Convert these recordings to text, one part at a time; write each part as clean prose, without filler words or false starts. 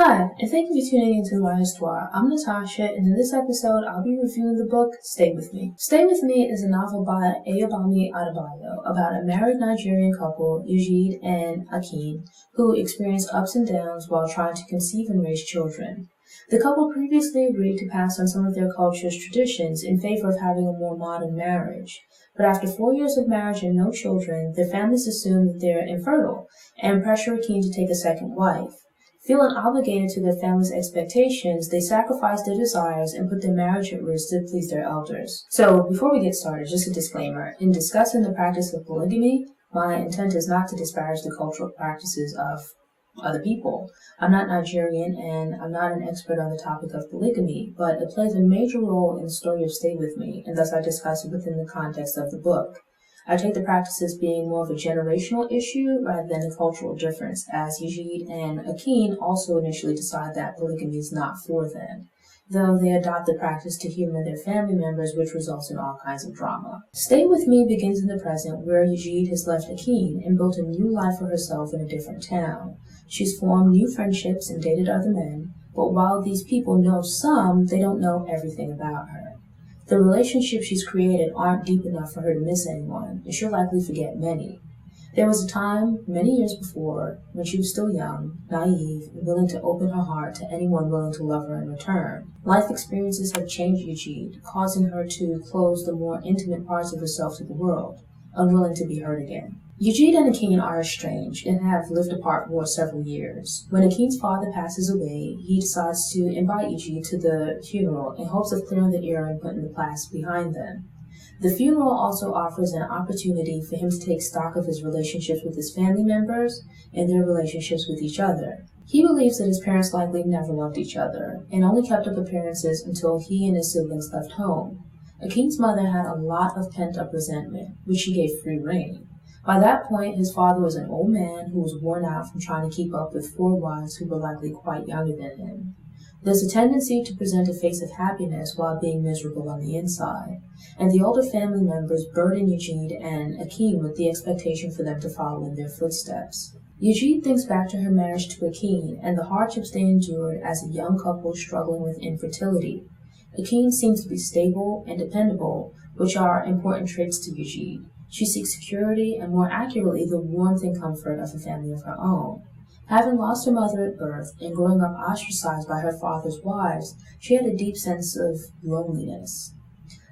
Hi, and thank you for tuning into my histoire. I'm Natasha, and in this episode, I'll be reviewing the book Stay With Me. Stay With Me is a novel by bámi Adébáyọ about a married Nigerian couple, Eugene and Eugene, who experience ups and downs while trying to conceive and raise children. The couple previously agreed to pass on some of their culture's traditions in favor of having a more modern marriage. But after 4 years of marriage and no children, their families assume that they're infertile and pressure Eugene to take a second wife. Feeling obligated to their family's expectations, they sacrifice their desires and put their marriage at risk to please their elders. So, before we get started, just a disclaimer. In discussing the practice of polygamy, my intent is not to disparage the cultural practices of other people. I'm not Nigerian and I'm not an expert on the topic of polygamy, but it plays a major role in the story of Stay With Me, and thus I discuss it within the context of the book. I take the practice as being more of a generational issue rather than a cultural difference, as Eugene and Eugene also initially decide that polygamy is not for them, though they adopt the practice to humor their family members, which results in all kinds of drama. Stay With Me begins in the present, where Eugene has left Eugene and built a new life for herself in a different town. She's formed new friendships and dated other men, but while these people know some, they don't know everything about her. The relationships she's created aren't deep enough for her to miss anyone, and she'll likely forget many. There was a time, many years before, when she was still young, naive, and willing to open her heart to anyone willing to love her in return. Life experiences have changed Eugene, causing her to close the more intimate parts of herself to the world, unwilling to be hurt again. Eugene and Eugene are estranged and have lived apart for several years. When Eugene's father passes away, he decides to invite Eugene to the funeral in hopes of clearing the air and putting the past behind them. The funeral also offers an opportunity for him to take stock of his relationships with his family members and their relationships with each other. He believes that his parents likely never loved each other and only kept up appearances until he and his siblings left home. Eugene's mother had a lot of pent-up resentment, which she gave free rein. By that point, his father was an old man who was worn out from trying to keep up with 4 wives who were likely quite younger than him. There's a tendency to present a face of happiness while being miserable on the inside, and the older family members burden Eugene and Eugene with the expectation for them to follow in their footsteps. Eugene thinks back to her marriage to Eugene and the hardships they endured as a young couple struggling with infertility. Eugene seems to be stable and dependable, which are important traits to Eugene. She seeks security and, more accurately, the warmth and comfort of a family of her own. Having lost her mother at birth and growing up ostracized by her father's wives, she had a deep sense of loneliness.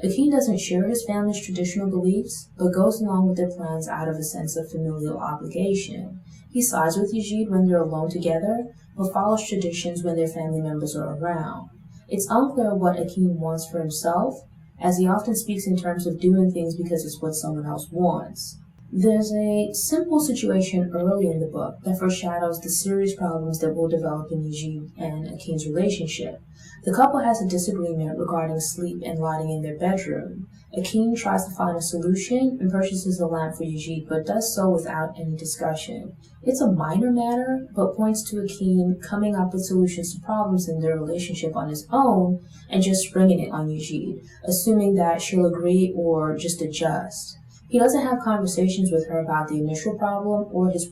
Eugene doesn't share his family's traditional beliefs, but goes along with their plans out of a sense of familial obligation. He sides with Eugene when they're alone together, but follows traditions when their family members are around. It's unclear what Eugene wants for himself, as he often speaks in terms of doing things because it's what someone else wants. There's a simple situation early in the book that foreshadows the serious problems that will develop in Eugene and Eugene's relationship. The couple has a disagreement regarding sleep and lighting in their bedroom. Eugene tries to find a solution and purchases a lamp for Eugene, but does so without any discussion. It's a minor matter, but points to Eugene coming up with solutions to problems in their relationship on his own and just springing it on Eugene, assuming that she'll agree or just adjust. He doesn't have conversations with her about the initial problem or his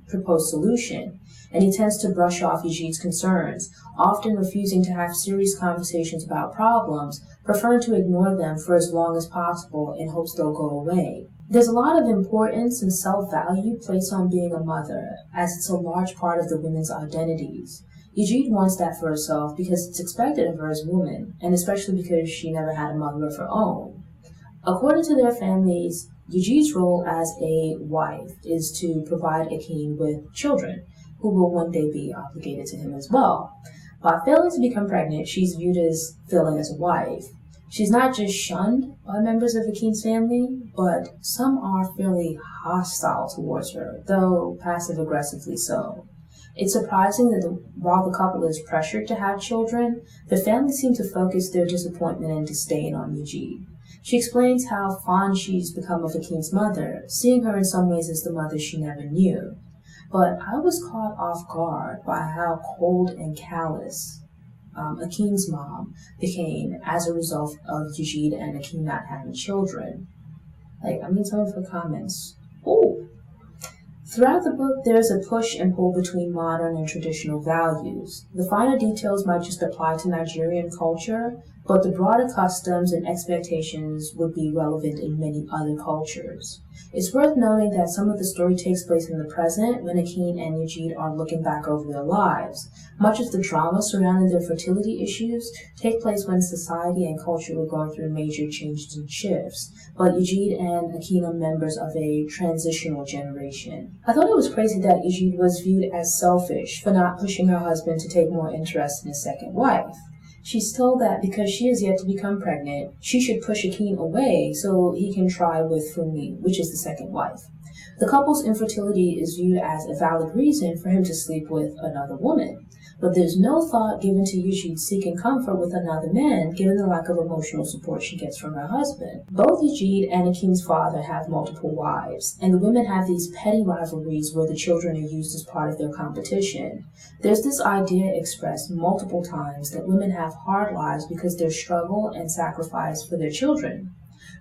proposed solution, and he tends to brush off Eugene's concerns, often refusing to have serious conversations about problems, preferring to ignore them for as long as possible in hopes they'll go away. There's a lot of importance and self-value placed on being a mother, as it's a large part of the women's identities. Eugene wants that for herself because it's expected of her as a woman, and especially because she never had a mother of her own. According to their families, Eugene's role as a wife is to provide Eugene with children, who will one day be obligated to him as well. By failing to become pregnant, she's viewed as failing as a wife. She's not just shunned by members of Eugene's family, but some are fairly hostile towards her, though passive-aggressively so. It's surprising that while the couple is pressured to have children, the family seem to focus their disappointment and disdain on Eugene. She explains how fond she's become of Eugene's mother, seeing her in some ways as the mother she never knew. But I was caught off guard by how cold and callous Eugene's mom became as a result of Eugene and Eugene not having children. Some of her comments. Oh, Throughout the book, there is a push and pull between modern and traditional values. The finer details might just apply to Nigerian culture, but the broader customs and expectations would be relevant in many other cultures. It's worth noting that some of the story takes place in the present when Eugene and Eugene are looking back over their lives. Much of the drama surrounding their fertility issues take place when society and culture were going through major changes and shifts, but Eugene and Eugene are members of a transitional generation. I thought it was crazy that Eugene was viewed as selfish for not pushing her husband to take more interest in his second wife. She's told that because she is yet to become pregnant, she should push Eugene away so he can try with Fumi, which is the second wife. The couple's infertility is viewed as a valid reason for him to sleep with another woman, but there's no thought given to Eugene seeking comfort with another man given the lack of emotional support she gets from her husband. Both Eugene and Eugene's father have multiple wives, and the women have these petty rivalries where the children are used as part of their competition. There's this idea expressed multiple times that women have hard lives because they struggle and sacrifice for their children.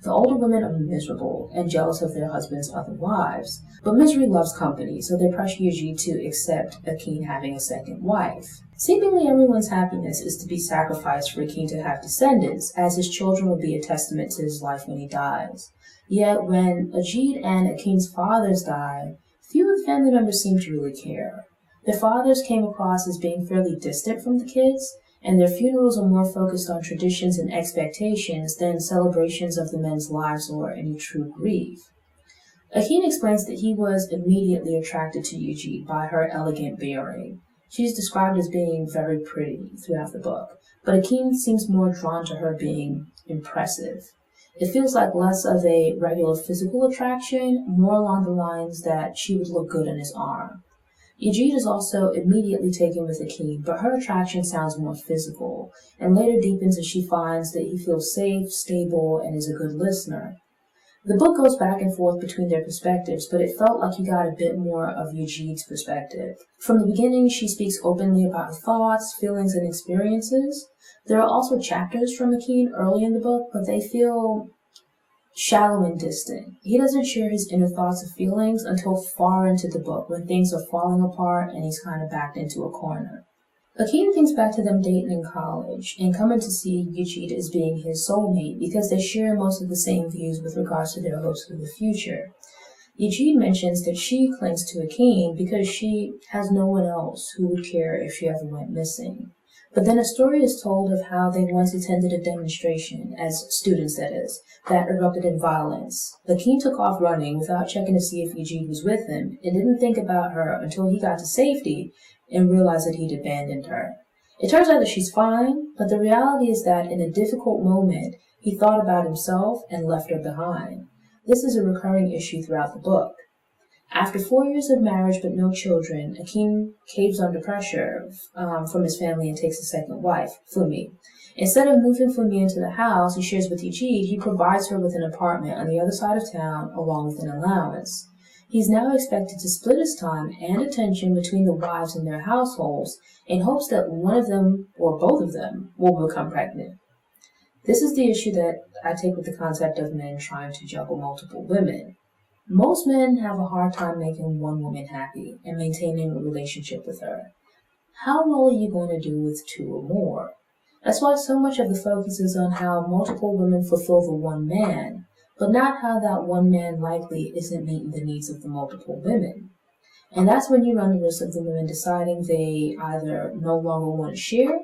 The older women are miserable and jealous of their husband's other wives, but misery loves company, so they pressure Eugene to accept Eugene having a second wife. Seemingly everyone's happiness is to be sacrificed for Eugene to have descendants, as his children will be a testament to his life when he dies. Yet when Eugene and Eugene's fathers die, few of the family members seem to really care. Their fathers came across as being fairly distant from the kids, and their funerals are more focused on traditions and expectations than celebrations of the men's lives or any true grief. Eugene explains that he was immediately attracted to Eugene by her elegant bearing. She is described as being very pretty throughout the book, but Eugene seems more drawn to her being impressive. It feels like less of a regular physical attraction, more along the lines that she would look good in his arm. Eugene is also immediately taken with Eugene, but her attraction sounds more physical, and later deepens as she finds that he feels safe, stable, and is a good listener. The book goes back and forth between their perspectives, but it felt like you got a bit more of Eugene's perspective. From the beginning, she speaks openly about her thoughts, feelings, and experiences. There are also chapters from Eugene early in the book, but they feel shallow and distant. He doesn't share his inner thoughts or feelings until far into the book, when things are falling apart and he's kind of backed into a corner. Eugene thinks back to them dating in college and coming to see Eugene as being his soulmate because they share most of the same views with regards to their hopes for the future. Eugene mentions that she clings to Eugene because she has no one else who would care if she ever went missing. But then a story is told of how they once attended a demonstration, as students that is, that erupted in violence. Eugene took off running without checking to see if Eugene was with him and didn't think about her until he got to safety and realized that he'd abandoned her. It turns out that she's fine, but the reality is that in a difficult moment, he thought about himself and left her behind. This is a recurring issue throughout the book. After 4 years of marriage but no children, Eugene caves under pressure from his family and takes a second wife, Fumi. Instead of moving Fumi into the house he shares with Eugene, he provides her with an apartment on the other side of town along with an allowance. He's now expected to split his time and attention between the wives and their households in hopes that one of them, or both of them, will become pregnant. This is the issue that I take with the concept of men trying to juggle multiple women. Most men have a hard time making one woman happy and maintaining a relationship with her. How well are you going to do with two or more? That's why so much of the focus is on how multiple women fulfill the one man, but not how that one man likely isn't meeting the needs of the multiple women. And that's when you run the risk of the women deciding they either no longer want to share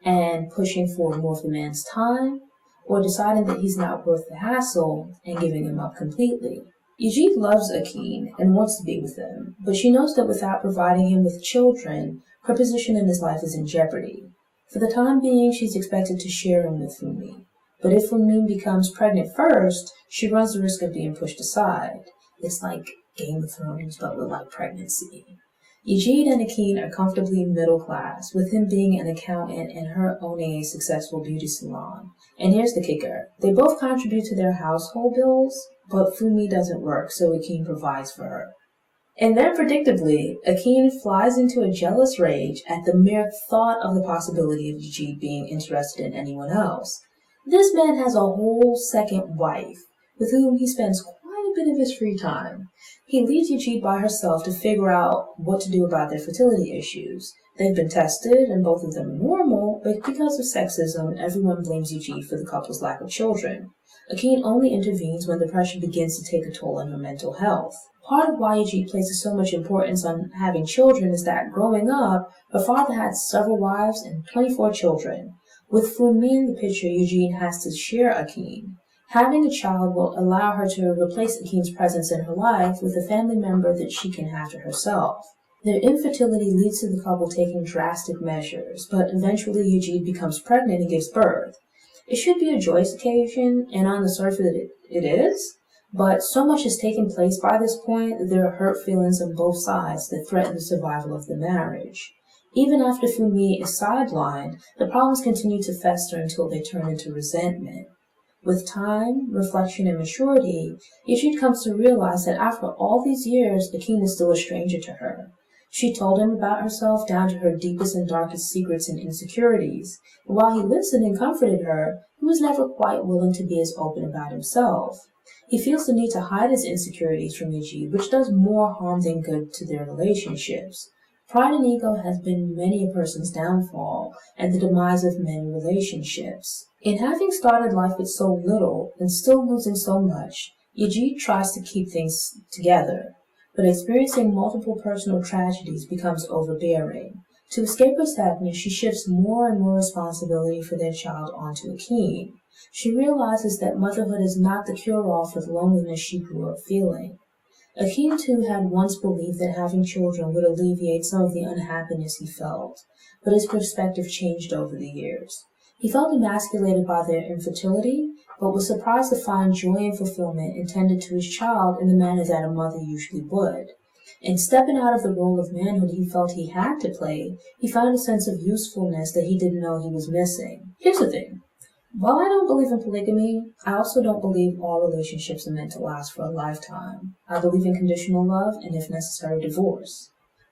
and pushing for more of the man's time, or deciding that he's not worth the hassle and giving him up completely. Eugene loves Eugene and wants to be with him, but she knows that without providing him with children, her position in his life is in jeopardy. For the time being, she's expected to share him with Fumi. But if Fumi becomes pregnant first, she runs the risk of being pushed aside. It's like Game of Thrones, but with like pregnancy. Eugene and Eugene are comfortably middle class, with him being an accountant and her owning a successful beauty salon. And here's the kicker. They both contribute to their household bills, but Fumi doesn't work, so Eugene provides for her. And then, predictably, Eugene flies into a jealous rage at the mere thought of the possibility of Eugene being interested in anyone else. This man has a whole second wife, with whom he spends quite a bit of his free time. He leaves Eugene by herself to figure out what to do about their fertility issues. They've been tested, and both of them are normal, but because of sexism, everyone blames Eugene for the couple's lack of children. Eugene only intervenes when the pressure begins to take a toll on her mental health. Part of why Eugene places so much importance on having children is that growing up, her father had several wives and 24 children. With Funmi in the picture, Eugene has to share Eugene. Having a child will allow her to replace Eugene's presence in her life with a family member that she can have to herself. Their infertility leads to the couple taking drastic measures, but eventually Eugene becomes pregnant and gives birth. It should be a joyous occasion, and on the surface it is, but so much has taken place by this point that there are hurt feelings on both sides that threaten the survival of the marriage. Even after Funmi is sidelined, the problems continue to fester until they turn into resentment. With time, reflection, and maturity, Eugene comes to realize that after all these years, Eugene is still a stranger to her. She told him about herself down to her deepest and darkest secrets and insecurities, and while he listened and comforted her, he was never quite willing to be as open about himself. He feels the need to hide his insecurities from Eugene, which does more harm than good to their relationships. Pride and ego has been many a person's downfall and the demise of many relationships. In having started life with so little and still losing so much, Eugene tries to keep things together, but experiencing multiple personal tragedies becomes overbearing. To escape her sadness, she shifts more and more responsibility for their child onto Eugene. She realizes that motherhood is not the cure-all for the loneliness she grew up feeling. Eugene, too, had once believed that having children would alleviate some of the unhappiness he felt, but his perspective changed over the years. He felt emasculated by their infertility, but was surprised to find joy and fulfillment intended to his child in the manner that a mother usually would. In stepping out of the role of manhood he felt he had to play, he found a sense of usefulness that he didn't know he was missing. Here's the thing. While I don't believe in polygamy, I also don't believe all relationships are meant to last for a lifetime. I believe in conditional love and, if necessary, divorce.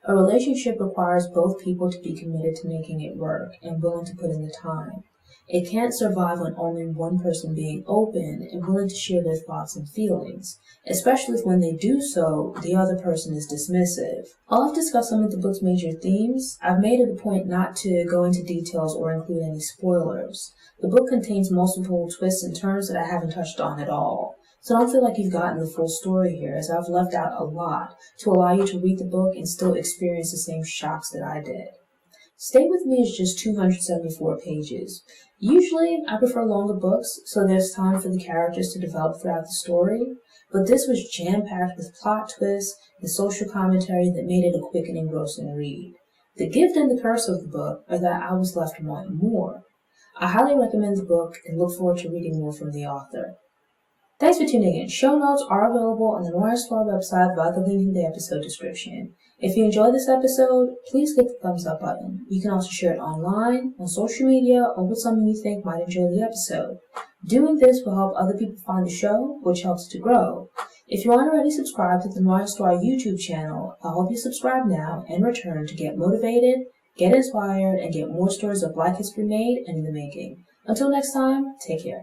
A relationship requires both people to be committed to making it work and willing to put in the time. It can't survive on only one person being open and willing to share their thoughts and feelings, especially if when they do so, the other person is dismissive. While I've discussed some of the book's major themes, I've made it a point not to go into details or include any spoilers. The book contains multiple twists and turns that I haven't touched on at all, so don't feel like you've gotten the full story here, as I've left out a lot to allow you to read the book and still experience the same shocks that I did. Stay With Me is just 274 pages. Usually, I prefer longer books, so there's time for the characters to develop throughout the story, but this was jam-packed with plot twists and social commentary that made it a quick and engrossing read. The gift and the curse of the book are that I was left wanting more. I highly recommend the book and look forward to reading more from the author. Thanks for tuning in. Show notes are available on the Noir Histoire website via the link in the episode description. If you enjoyed this episode, please click the thumbs up button. You can also share it online, on social media, or with someone you think might enjoy the episode. Doing this will help other people find the show, which helps it to grow. If you aren't already subscribed to the Noir Histoire YouTube channel, I hope you subscribe now and return to get motivated, get inspired, and get more stories of Black history made and in the making. Until next time, take care.